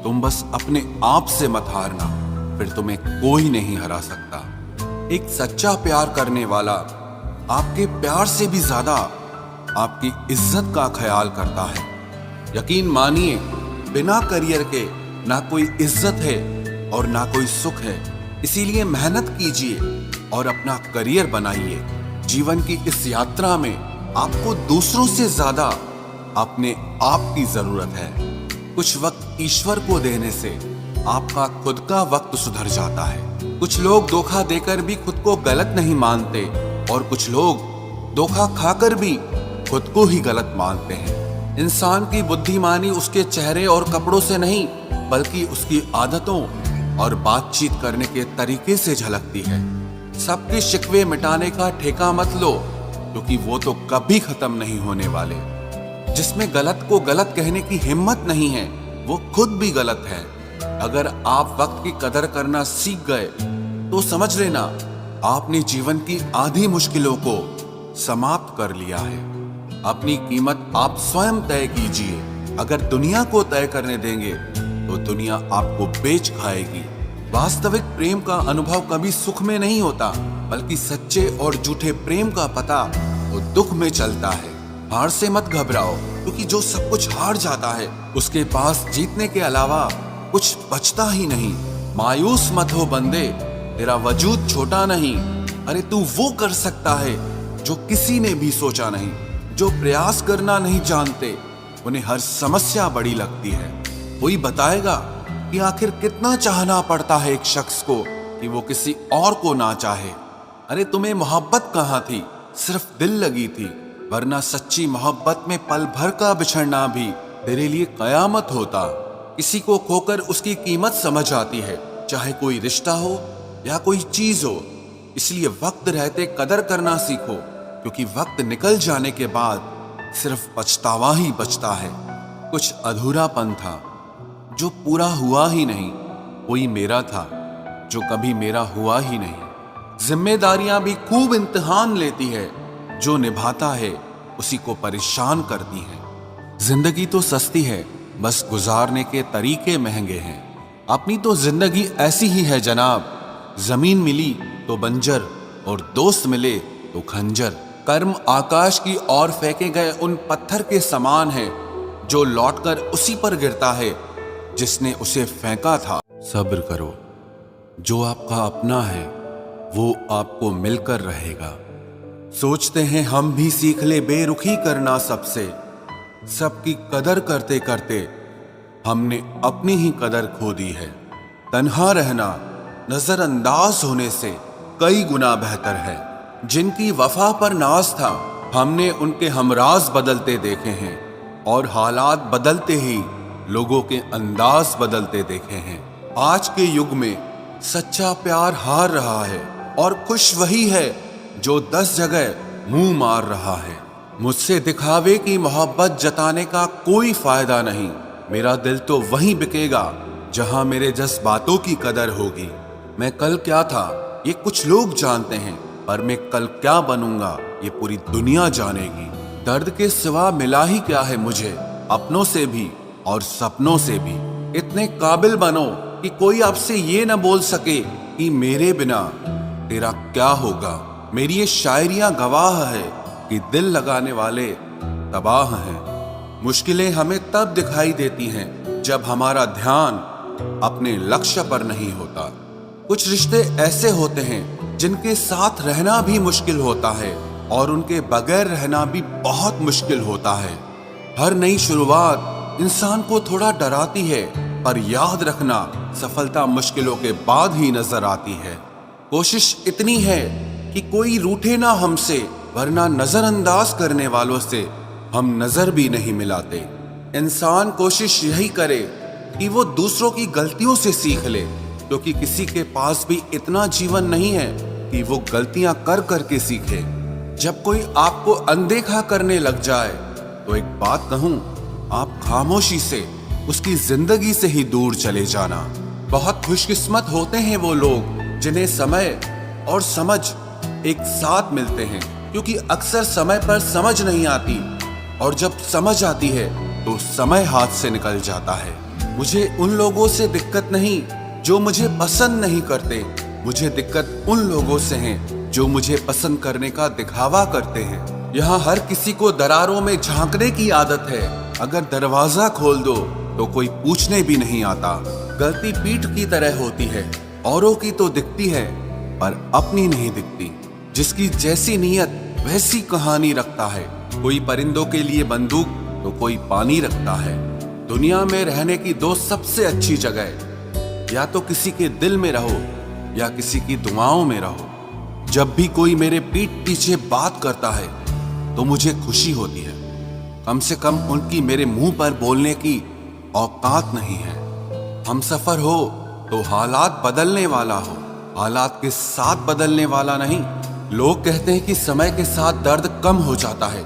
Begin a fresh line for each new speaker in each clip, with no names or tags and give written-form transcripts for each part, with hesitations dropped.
तुम बस अपने आप से मत हारना, फिर तुम्हें कोई नहीं हरा सकता। एक सच्चा प्यार करने वाला आपके प्यार से भी ज्यादा आपकी इज्जत का ख्याल करता है। यकीन मानिए, बिना करियर के ना कोई इज्जत है और ना कोई सुख है। इसीलिए मेहनत कीजिए और अपना करियर बनाइए। जीवन की इस यात्रा में आपको दूसरों से ज्यादा अपने आप की जरूरत है। कुछ वक्त ईश्वर को देने से आपका खुद का वक्त सुधर जाता है। कुछ लोग धोखा देकर भी खुद को गलत नहीं मानते और कुछ लोग धोखा खाकर भी खुद को ही गलत मानते हैं। इंसान की बुद्धिमानी उसके चेहरे और कपड़ों से नहीं, बल्कि उसकी आदतों और बातचीत करने के तरीके से झलकती है। सबके शिकवे मिटाने का ठेका मत लो, क्योंकि वो तो कभी खत्म नहीं होने वाले। जिसमें गलत को गलत कहने की हिम्मत नहीं है, वो खुद भी गलत है। अगर आप वक्त की कदर करना सीख गए तो समझ लेना आपने जीवन की आधी मुश्किलों को समाप्त कर लिया है। अपनी कीमत आप स्वयं तय कीजिए। अगर दुनिया को तय करने देंगे तो दुनिया आपको बेच खाएगी। वास्तविक प्रेम का अनुभव कभी सुख में नहीं होता, बल्कि सच्चे और झूठे प्रेम का पता वो दुख में चलता है। हार से मत घबराओ, क्योंकि जो सब कुछ हार जाता है उसके पास जीतने के अलावा कुछ बचता ही नहीं। मायूस मत हो बंदे, तेरा वजूद छोटा नहीं। अरे तू वो कर सकता है जो किसी ने भी सोचा नहीं। जो प्रयास करना नहीं जानते उन्हें हर समस्या बड़ी लगती है। कोई बताएगा कि आखिर कितना चाहना पड़ता है एक शख्स को कि वो किसी और को ना चाहे। अरे तुम्हें मोहब्बत कहाँ थी, सिर्फ दिल लगी थी, वरना सच्ची मोहब्बत में पल भर का बिछड़ना भी तेरे लिए कयामत होता। किसी को खोकर उसकी कीमत समझ आती है, चाहे कोई रिश्ता हो या कोई चीज हो। इसलिए वक्त रहते कदर करना सीखो, क्योंकि वक्त निकल जाने के बाद सिर्फ पछतावा ही बचता है। कुछ अधूरापन था जो पूरा हुआ ही नहीं। कोई मेरा था जो कभी मेरा हुआ ही नहीं। जिम्मेदारियां भी खूब इम्तिहान लेती है, जो निभाता है उसी को परेशान करती है। जिंदगी तो सस्ती है, बस गुजारने के तरीके महंगे हैं। अपनी तो जिंदगी ऐसी ही है जनाब, जमीन मिली तो बंजर और दोस्त मिले तो खंजर। कर्म आकाश की ओर फेंके गए उन पत्थर के समान है, जो लौटकर उसी पर गिरता है जिसने उसे फेंका था। सब्र करो, जो आपका अपना है वो आपको मिलकर रहेगा। सोचते हैं हम भी सीख ले बेरुखी करना सबसे। सबकी कदर करते करते हमने अपनी ही कदर खो दी है। तन्हा रहना नजरअंदाज होने से कई गुना बेहतर है। जिनकी वफा पर नाज था, हमने उनके हमराज बदलते देखे हैं, और हालात बदलते ही लोगों के अंदाज बदलते देखे हैं। आज के युग में सच्चा प्यार हार रहा है, और खुश वही है जो 10 जगह मुंह मार रहा है। मुझसे दिखावे की मोहब्बत जताने का कोई फायदा नहीं। मेरा दिल तो वहीं बिकेगा जहां मेरे जज्बातों की कदर होगी। मैं कल क्या था ये कुछ लोग जानते हैं, पर मैं कल क्या बनूंगा ये पूरी दुनिया जानेगी। दर्द के सिवा मिला ही क्या है मुझे, अपनों से भी और सपनों से भी। इतने काबिल बनो कि कोई आपसे ये न बोल सके कि मेरे बिना तेरा क्या होगा। मेरी ये शायरियां गवाह है कि दिल लगाने वाले तबाह हैं। मुश्किलें हमें तब दिखाई देती हैं जब हमारा ध्यान अपने लक्ष्य पर नहीं होता। कुछ रिश्ते ऐसे होते हैं जिनके साथ रहना भी मुश्किल होता है, और उनके बगैर रहना भी बहुत मुश्किल होता है। हर नई शुरुआत इंसान को थोड़ा डराती है, पर याद रखना सफलता मुश्किलों के बाद ही नजर आती है। कोशिश इतनी है कि कोई रूठे ना हमसे, वरना नजरअंदाज करने वालों से हम नजर भी नहीं मिलाते। इंसान कोशिश यही करे कि वो दूसरों की गलतियों से सीख ले, क्योंकि किसी के पास भी इतना जीवन नहीं है कि वो गलतियां कर करके सीखे। जब कोई आपको अनदेखा करने लग जाए तो एक बात कहूं, आप खामोशी से उसकी जिंदगी से ही दूर चले जाना। बहुत खुशकिस्मत होते हैं वो लोग जिन्हें समय और समझ एक साथ मिलते हैं, क्योंकि अक्सर समय पर समझ नहीं आती, और जब समझ आती है तो समय हाथ से निकल जाता है। मुझे उन लोगों से दिक्कत नहीं जो मुझे पसंद नहीं करते, मुझे दिक्कत उन लोगों से है जो मुझे पसंद करने का दिखावा करते हैं। यहाँ हर किसी को दरारों में झांकने की आदत है। अगर दरवाजा खोल दो तो कोई पूछने भी नहीं आता। गलती पीठ की तरह होती है, औरों की तो दिखती है पर अपनी नहीं दिखती। जिसकी जैसी नीयत वैसी कहानी रखता है। कोई परिंदों के लिए बंदूक तो कोई पानी रखता है। दुनिया में रहने की दो सबसे अच्छी जगह, या तो किसी के दिल में रहो या किसी की दुआओं में रहो। जब भी कोई मेरे पीठ पीछे बात करता है तो मुझे खुशी होती है। कम से कम उनकी मेरे मुंह पर बोलने की औकात नहीं है। हमसफर हो तो हालात बदलने वाला हो, हालात के साथ बदलने वाला नहीं। लोग कहते हैं कि समय के साथ दर्द कम हो जाता है,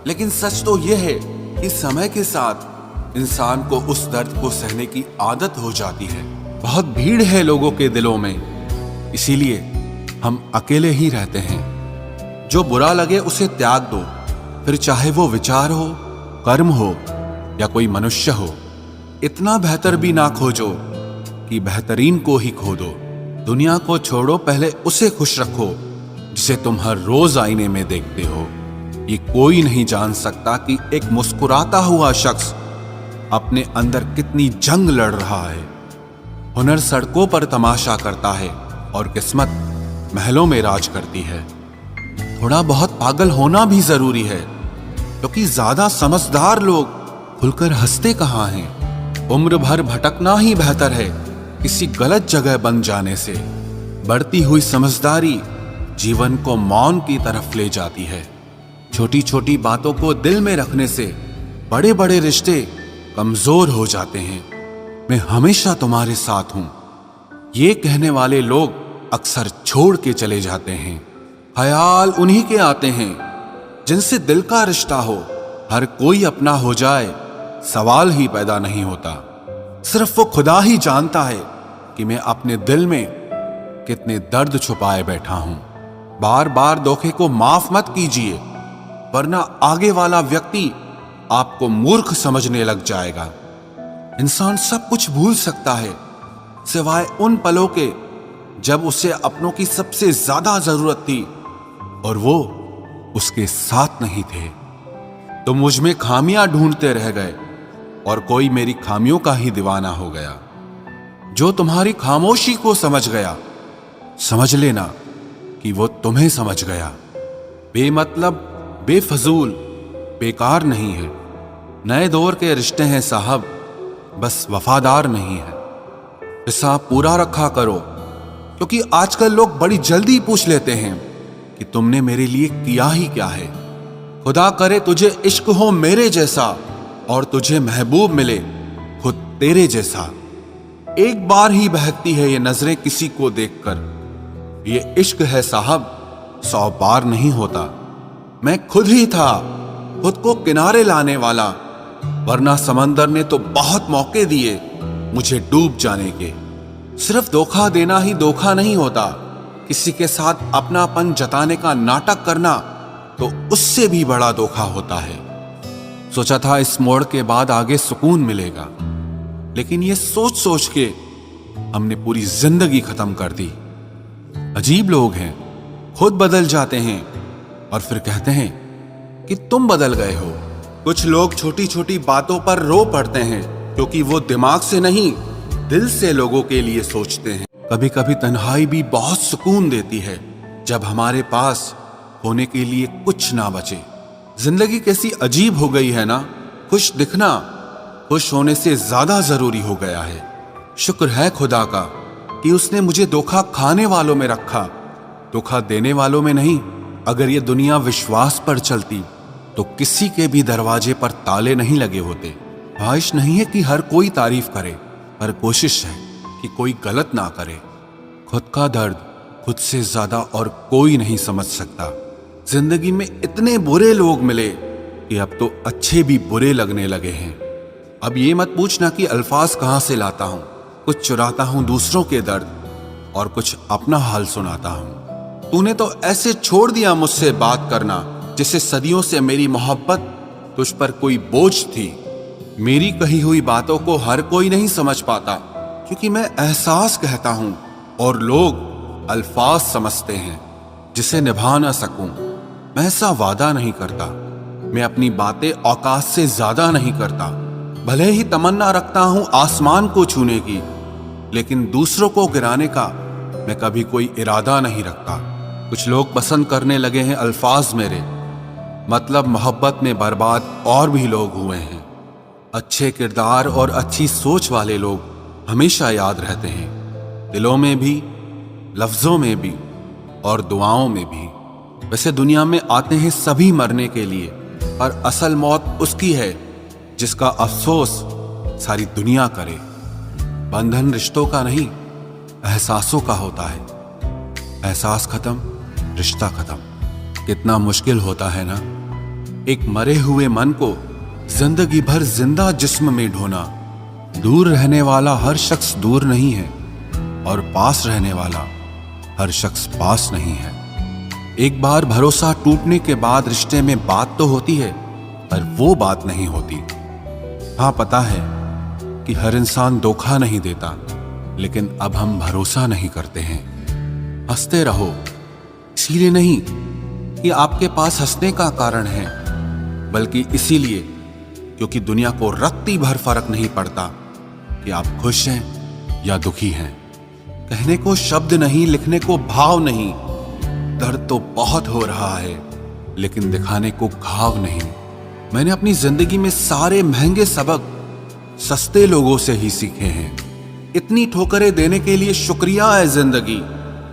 लेकिन सच तो यह है कि समय के साथ इंसान को उस दर्द को सहने की आदत हो जाती है। बहुत भीड़ है लोगों के दिलों में, इसीलिए हम अकेले ही रहते हैं। जो बुरा लगे उसे त्याग दो, फिर चाहे वो विचार हो, कर्म हो या कोई मनुष्य हो। इतना बेहतर भी ना खोजो कि बेहतरीन को ही खो दो। दुनिया को छोड़ो, पहले उसे खुश रखो जिसे तुम हर रोज आईने में देखते हो। ये कोई नहीं जान सकता कि एक मुस्कुराता हुआ शख्स अपने अंदर कितनी जंग लड़ रहा है। हुनर सड़कों पर तमाशा करता है और किस्मत महलों में राज करती है। थोड़ा बहुत पागल होना भी जरूरी है, क्योंकि ज्यादा समझदार लोग खुलकर हंसते कहाँ हैं। उम्र भर भटकना ही बेहतर है किसी गलत जगह बन जाने से। बढ़ती हुई समझदारी जीवन को मौन की तरफ ले जाती है। छोटी छोटी बातों को दिल में रखने से बड़े बड़े रिश्ते कमजोर हो जाते हैं। मैं हमेशा तुम्हारे साथ हूं, ये कहने वाले लोग अक्सर छोड़ के चले जाते हैं। ख्याल उन्हीं के आते हैं जिनसे दिल का रिश्ता हो। हर कोई अपना हो जाए सवाल ही पैदा नहीं होता। सिर्फ वो खुदा ही जानता है कि मैं अपने दिल में कितने दर्द छुपाए बैठा हूं। बार बार धोखे को माफ मत कीजिए, वरना आगे वाला व्यक्ति आपको मूर्ख समझने लग जाएगा। इंसान सब कुछ भूल सकता है सिवाय उन पलों के जब उसे अपनों की सबसे ज्यादा जरूरत थी और वो उसके साथ नहीं थे। तो मुझ में खामियां ढूंढते रह गए और कोई मेरी खामियों का ही दीवाना हो गया। जो तुम्हारी खामोशी को समझ गया, समझ लेना कि वो तुम्हें समझ गया। बेमतलब, बेफजूल, बेकार नहीं है। नए दौर के रिश्ते हैं साहब, बस वफादार नहीं है। हिसाब पूरा रखा करो, क्योंकि आजकल लोग बड़ी जल्दी पूछ लेते हैं कि तुमने मेरे लिए किया ही क्या है। खुदा करे तुझे इश्क हो मेरे जैसा और तुझे महबूब मिले खुद तेरे जैसा। एक बार ही बहकती है ये नजरें किसी को देखकर। ये इश्क है साहब, 100 बार नहीं होता। मैं खुद ही था खुद को किनारे लाने वाला, वरना समंदर ने तो बहुत मौके दिए मुझे डूब जाने के। सिर्फ धोखा देना ही धोखा नहीं होता, किसी के साथ अपनापन जताने का नाटक करना तो उससे भी बड़ा धोखा होता है। सोचा था इस मोड़ के बाद आगे सुकून मिलेगा, लेकिन ये सोच सोच के हमने पूरी जिंदगी खत्म कर दी। अजीब लोग हैं, खुद बदल जाते हैं और फिर कहते हैं कि तुम बदल गए हो। कुछ लोग छोटी छोटी बातों पर रो पड़ते हैं, क्योंकि वो दिमाग से नहीं दिल से लोगों के लिए सोचते हैं। कभी कभी तन्हाई भी बहुत सुकून देती है, जब हमारे पास होने के लिए कुछ ना बचे। जिंदगी कैसी अजीब हो गई है ना। खुश दिखना खुश होने से ज्यादा जरूरी हो गया है। शुक्र है खुदा का कि उसने मुझे धोखा खाने वालों में रखा, धोखा देने वालों में नहीं। अगर ये दुनिया विश्वास पर चलती तो किसी के भी दरवाजे पर ताले नहीं लगे होते। ख्वाहिश नहीं है कि हर कोई तारीफ करे, पर कोशिश है कि कोई गलत ना करे। खुद का दर्द खुद से ज्यादा और कोई नहीं समझ सकता। जिंदगी में इतने बुरे लोग मिले कि अब तो अच्छे भी बुरे लगने लगे हैं। अब ये मत पूछना कि अल्फाज कहां से लाता हूं। कुछ चुराता हूं दूसरों के दर्द और कुछ अपना हाल सुनाता हूं। तूने तो ऐसे छोड़ दिया मुझसे बात करना, जिससे सदियों से मेरी मोहब्बत तुझ पर कोई बोझ थी। मेरी कही हुई बातों को हर कोई नहीं समझ पाता, क्योंकि मैं एहसास कहता हूं और लोग अल्फाज समझते हैं जिसे निभा ना सकूं। मैं ऐसा वादा नहीं करता, मैं अपनी बातें औकात से ज्यादा नहीं करता। भले ही तमन्ना रखता हूं आसमान को छूने की, लेकिन दूसरों को गिराने का मैं कभी कोई इरादा नहीं रखता। कुछ लोग पसंद करने लगे हैं अल्फाज मेरे, मतलब मोहब्बत में बर्बाद और भी लोग हुए हैं। अच्छे किरदार और अच्छी सोच वाले लोग हमेशा याद रहते हैं, दिलों में भी, लफ्जों में भी और दुआओं में भी। वैसे दुनिया में आते हैं सभी मरने के लिए, पर असल मौत उसकी है जिसका अफसोस सारी दुनिया करे। बंधन रिश्तों का नहीं, एहसासों का होता है। एहसास खत्म, रिश्ता खत्म। कितना मुश्किल होता है ना, एक मरे हुए मन को जिंदगी भर जिंदा जिस्म में ढोना। दूर रहने वाला हर शख्स दूर नहीं है, और पास रहने वाला हर शख्स पास नहीं है। एक बार भरोसा टूटने के बाद रिश्ते में बात तो होती है, पर वो बात नहीं होती। हाँ, पता है कि हर इंसान धोखा नहीं देता, लेकिन अब हम भरोसा नहीं करते हैं। हंसते रहो, इसीलिए नहीं कि आपके पास हंसने का कारण है, बल्कि इसीलिए क्योंकि दुनिया को रत्ती भर फर्क नहीं पड़ता कि आप खुश हैं या दुखी हैं। कहने को शब्द नहीं, लिखने को भाव नहीं। दर्द तो बहुत हो रहा है, लेकिन दिखाने को घाव नहीं। मैंने अपनी जिंदगी में सारे महंगे सबक सस्ते लोगों से ही सीखे हैं। इतनी ठोकरें देने के लिए शुक्रिया है जिंदगी।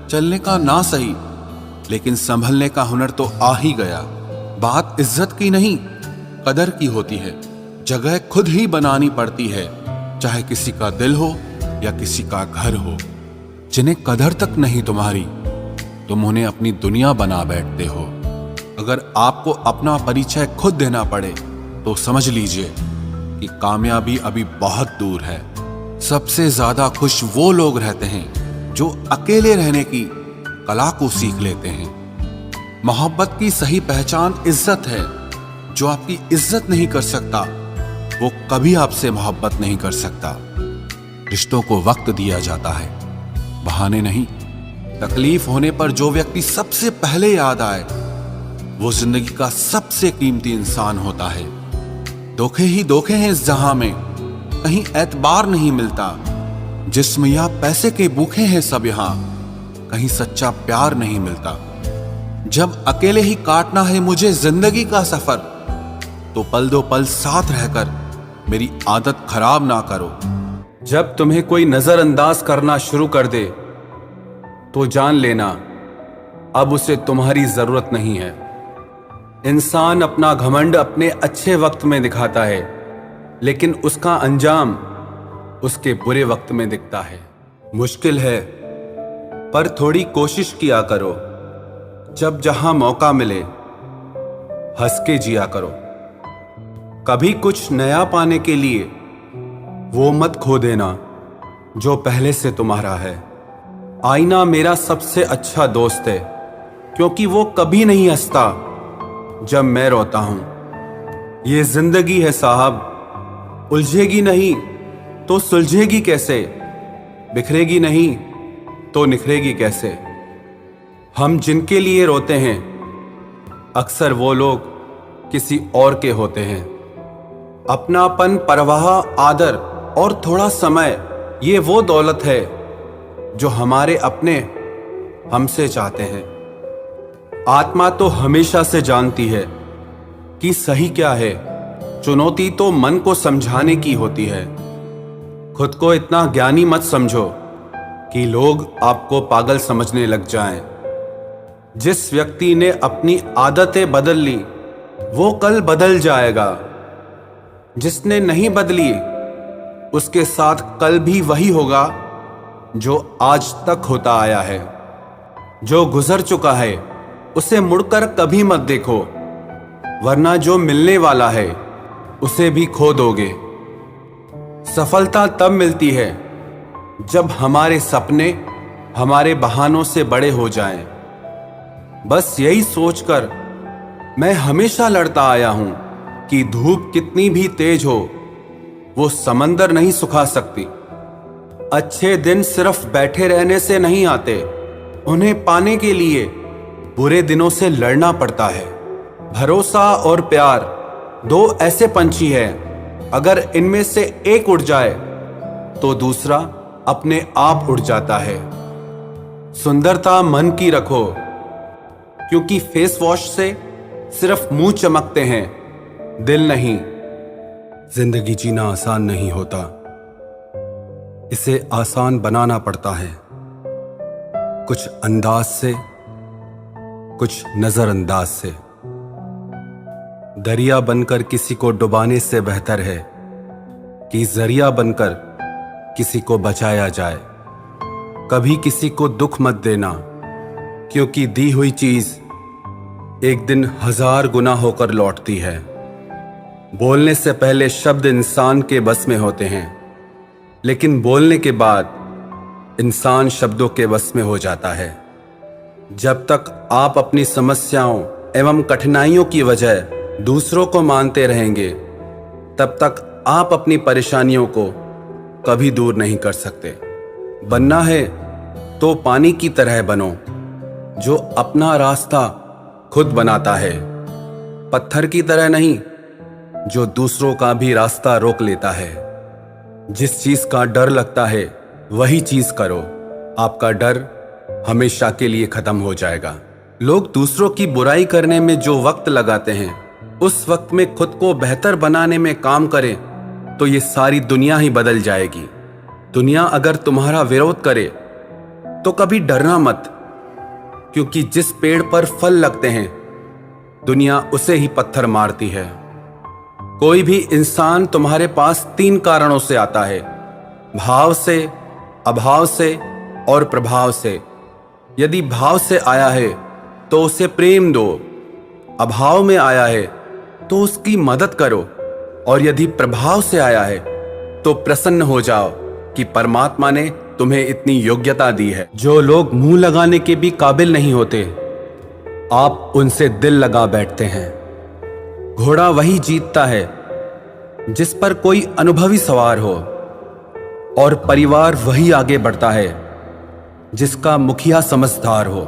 चलने का ना सही, लेकिन संभलने का हुनर तो आ ही गया। बात इज्जत की नहीं, कदर की होती है। जगह खुद ही बनानी पड़ती है, चाहे किसी का दिल हो या किसी का घर हो। जिन्हें कदर तक नहीं तुम्हारी, तुम उन्हें अपनी दुनिया बना बैठते हो। अगर आपको अपना परिचय खुद देना पड़े तो समझ लीजिए कि कामयाबी अभी बहुत दूर है। सबसे ज्यादा खुश वो लोग रहते हैं जो अकेले रहने की कला को सीख लेते हैं। मोहब्बत की सही पहचान इज्जत है। जो आपकी इज्जत नहीं कर सकता, वो कभी आपसे मोहब्बत नहीं कर सकता। रिश्तों को वक्त दिया जाता है, बहाने नहीं। तकलीफ होने पर जो व्यक्ति सबसे पहले याद आए, वो जिंदगी का सबसे कीमती इंसान होता है। धोखे ही धोखे हैं इस जहां में, कहीं एतबार नहीं मिलता। जिस्म या पैसे के भूखे हैं सब यहां, कहीं सच्चा प्यार नहीं मिलता। जब अकेले ही काटना है मुझे जिंदगी का सफर, तो पल दो पल साथ रहकर मेरी आदत खराब ना करो। जब तुम्हें कोई नजरअंदाज करना शुरू कर दे, तो जान लेना अब उसे तुम्हारी जरूरत नहीं है। इंसान अपना घमंड अपने अच्छे वक्त में दिखाता है, लेकिन उसका अंजाम उसके बुरे वक्त में दिखता है। मुश्किल है, पर थोड़ी कोशिश किया करो। जब जहां मौका मिले, हंस के जिया करो। कभी कुछ नया पाने के लिए वो मत खो देना जो पहले से तुम्हारा है। आईना मेरा सबसे अच्छा दोस्त है, क्योंकि वो कभी नहीं हंसता जब मैं रोता हूं। ये जिंदगी है साहब, उलझेगी नहीं तो सुलझेगी कैसे, बिखरेगी नहीं तो निखरेगी कैसे। हम जिनके लिए रोते हैं, अक्सर वो लोग किसी और के होते हैं। अपनापन, परवाह, आदर और थोड़ा समय, ये वो दौलत है जो हमारे अपने हमसे चाहते हैं। आत्मा तो हमेशा से जानती है कि सही क्या है। चुनौती तो मन को समझाने की होती है। खुद को इतना ज्ञानी मत समझो कि लोग आपको पागल समझने लग जाएं। जिस व्यक्ति ने अपनी आदतें बदल ली, वो कल बदल जाएगा। जिसने नहीं बदली, उसके साथ कल भी वही होगा जो आज तक होता आया है। जो गुजर चुका है, उसे मुड़कर कभी मत देखो, वरना जो मिलने वाला है उसे भी खो दोगे। सफलता तब मिलती है जब हमारे सपने हमारे बहानों से बड़े हो जाएं। बस यही सोचकर मैं हमेशा लड़ता आया हूं कि धूप कितनी भी तेज हो, वो समंदर नहीं सुखा सकती। अच्छे दिन सिर्फ बैठे रहने से नहीं आते, उन्हें पाने के लिए बुरे दिनों से लड़ना पड़ता है। भरोसा और प्यार दो ऐसे पंछी हैं, अगर इनमें से एक उड़ जाए तो दूसरा अपने आप उड़ जाता है। सुंदरता मन की रखो, क्योंकि फेस वॉश से सिर्फ मुंह चमकते हैं, दिल नहीं। जिंदगी जीना आसान नहीं होता, इसे आसान बनाना पड़ता है। कुछ अंदाज से, कुछ नजरअंदाज से। दरिया बनकर किसी को डुबाने से बेहतर है कि जरिया बनकर किसी को बचाया जाए। कभी किसी को दुख मत देना, क्योंकि दी हुई चीज एक दिन 1000 गुना होकर लौटती है। बोलने से पहले शब्द इंसान के बस में होते हैं, लेकिन बोलने के बाद इंसान शब्दों के बस में हो जाता है। जब तक आप अपनी समस्याओं एवं कठिनाइयों की वजह दूसरों को मानते रहेंगे, तब तक आप अपनी परेशानियों को कभी दूर नहीं कर सकते। बनना है तो पानी की तरह बनो, जो अपना रास्ता खुद बनाता है। पत्थर की तरह नहीं, जो दूसरों का भी रास्ता रोक लेता है। जिस चीज का डर लगता है वही चीज करो, आपका डर हमेशा के लिए खत्म हो जाएगा। लोग दूसरों की बुराई करने में जो वक्त लगाते हैं, उस वक्त में खुद को बेहतर बनाने में काम करें तो ये सारी दुनिया ही बदल जाएगी। दुनिया अगर तुम्हारा विरोध करे तो कभी डरना मत, क्योंकि जिस पेड़ पर फल लगते हैं दुनिया उसे ही पत्थर मारती है। कोई भी इंसान तुम्हारे पास 3 कारणों से आता है, भाव से, अभाव से और प्रभाव से। यदि भाव से आया है तो उसे प्रेम दो, अभाव में आया है तो उसकी मदद करो, और यदि प्रभाव से आया है तो प्रसन्न हो जाओ कि परमात्मा ने तुम्हें इतनी योग्यता दी है। जो लोग मुंह लगाने के भी काबिल नहीं होते, आप उनसे दिल लगा बैठते हैं। घोड़ा वही जीतता है जिस पर कोई अनुभवी सवार हो, और परिवार वही आगे बढ़ता है जिसका मुखिया समझदार हो।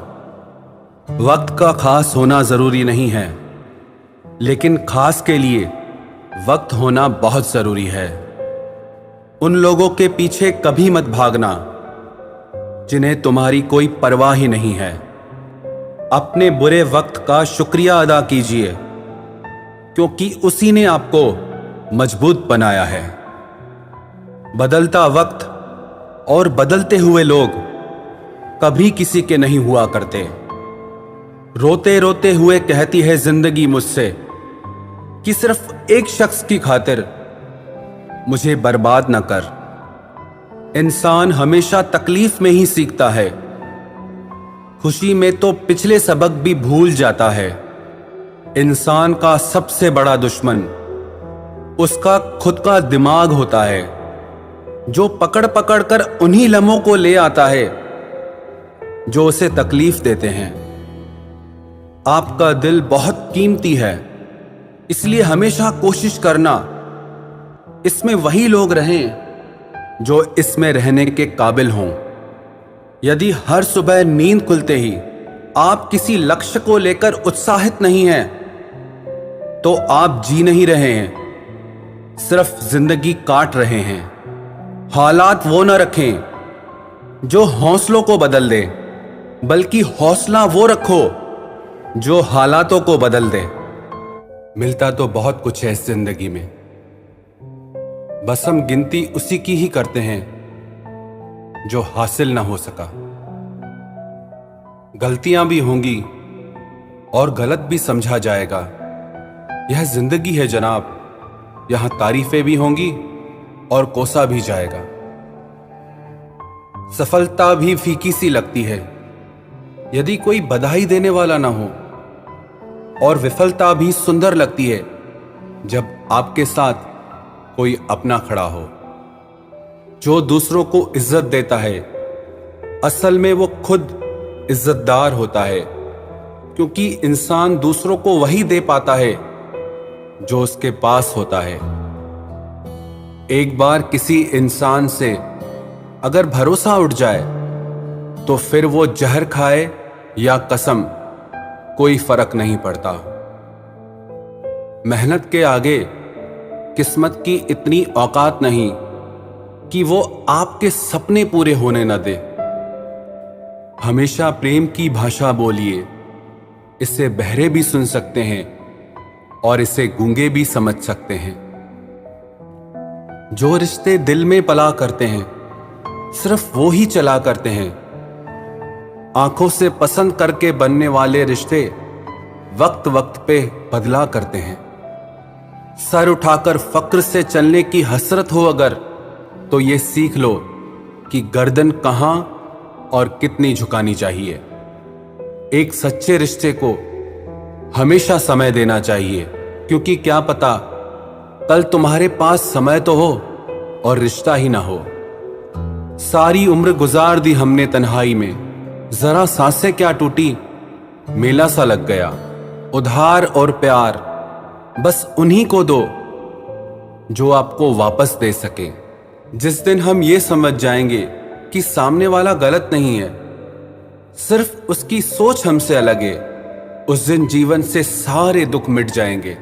वक्त का खास होना जरूरी नहीं है, लेकिन खास के लिए वक्त होना बहुत जरूरी है। उन लोगों के पीछे कभी मत भागना जिन्हें तुम्हारी कोई परवाह ही नहीं है। अपने बुरे वक्त का शुक्रिया अदा कीजिए, क्योंकि उसी ने आपको मजबूत बनाया है। बदलता वक्त और बदलते हुए लोग कभी किसी के नहीं हुआ करते। रोते रोते हुए कहती है जिंदगी मुझसे कि सिर्फ एक शख्स की खातिर मुझे बर्बाद न कर। इंसान हमेशा तकलीफ में ही सीखता है, खुशी में तो पिछले सबक भी भूल जाता है। इंसान का सबसे बड़ा दुश्मन उसका खुद का दिमाग होता है, जो पकड़ पकड़ कर उन्हीं लम्हों को ले आता है जो उसे तकलीफ देते हैं। आपका दिल बहुत कीमती है, इसलिए हमेशा कोशिश करना इसमें वही लोग रहें जो इसमें रहने के काबिल हों। यदि हर सुबह नींद खुलते ही आप किसी लक्ष्य को लेकर उत्साहित नहीं हैं, तो आप जी नहीं रहे हैं, सिर्फ जिंदगी काट रहे हैं। हालात वो न रखें जो हौसलों को बदल दे, बल्कि हौसला वो रखो जो हालातों को बदल दे। मिलता तो बहुत कुछ है इस जिंदगी में, बस हम गिनती उसी की ही करते हैं जो हासिल ना हो सका। गलतियां भी होंगी और गलत भी समझा जाएगा। यह जिंदगी है जनाब, यहां तारीफें भी होंगी और कोसा भी जाएगा। सफलता भी फीकी सी लगती है यदि कोई बधाई देने वाला ना हो, और विफलता भी सुंदर लगती है जब आपके साथ कोई अपना खड़ा हो। जो दूसरों को इज्जत देता है, असल में वो खुद इज्जतदार होता है, क्योंकि इंसान दूसरों को वही दे पाता है जो उसके पास होता है। एक बार किसी इंसान से अगर भरोसा उठ जाए तो फिर वो जहर खाए या कसम, कोई फर्क नहीं पड़ता। मेहनत के आगे किस्मत की इतनी औकात नहीं कि वो आपके सपने पूरे होने न दे। हमेशा प्रेम की भाषा बोलिए, इसे बहरे भी सुन सकते हैं और इसे गूंगे भी समझ सकते हैं। जो रिश्ते दिल में पला करते हैं सिर्फ वो ही चला करते हैं। आंखों से पसंद करके बनने वाले रिश्ते वक्त वक्त पे बदला करते हैं। सर उठाकर फक्र से चलने की हसरत हो अगर, तो ये सीख लो कि गर्दन कहां और कितनी झुकानी चाहिए। एक सच्चे रिश्ते को हमेशा समय देना चाहिए, क्योंकि क्या पता कल तुम्हारे पास समय तो हो और रिश्ता ही ना हो। सारी उम्र गुजार दी हमने तन्हाई में, जरा सांसें क्या टूटी, मेला सा लग गया। उधार और प्यार बस उन्हीं को दो जो आपको वापस दे सके। जिस दिन हम ये समझ जाएंगे कि सामने वाला गलत नहीं है, सिर्फ उसकी सोच हमसे अलग है, उस दिन जीवन से सारे दुख मिट जाएंगे।